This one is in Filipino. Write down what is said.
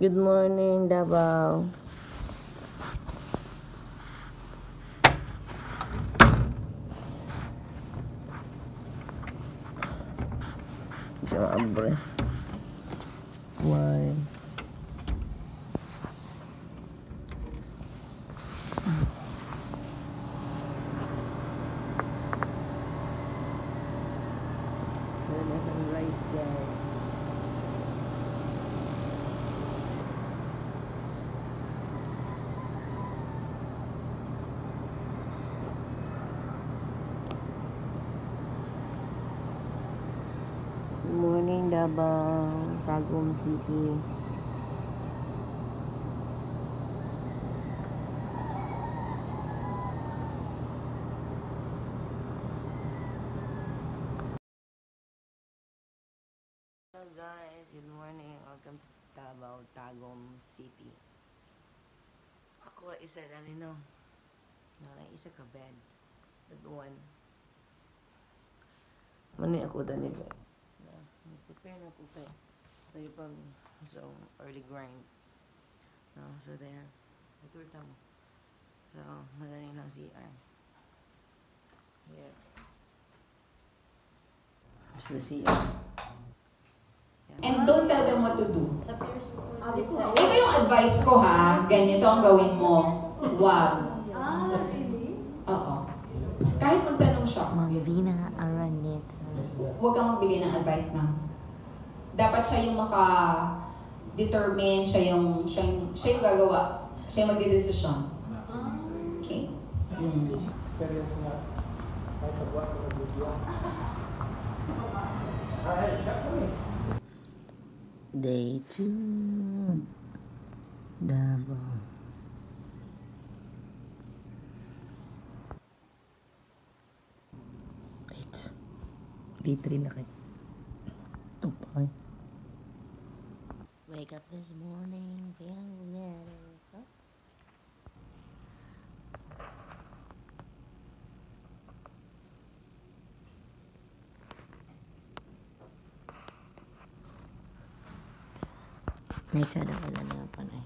Good morning, Davao. Siyempre. Why? Wala sunrise, guys. Good morning, Davao, Tagum City. Hello guys, good morning. Welcome to Davao, Tagum City. Ako isa na nino. Isa ka bed. One. Mani ako dani ba? Prepare na po kayo. So early grind. No, so there. Ito mo. So, madali lang CR. Here. Here's the CR. And don't tell them what to do. Ito yung advice ko ha. Ganito ang gawin mo. Wag. Oo. Kahit magtanong siya. Malvina Araneta. Huwag kang magbigay ng advice, ma'am. Dapat siya yung maka-determine, siya yung gagawa. Siya yung magdidesisyon. Okay? Experience na kahit pagbuhat ko ng video. Day 2. Davao. Wait. Day 3 na kayo. Ito pa kayo. Wake up this morning, feeling better. May kada wala na yung panay.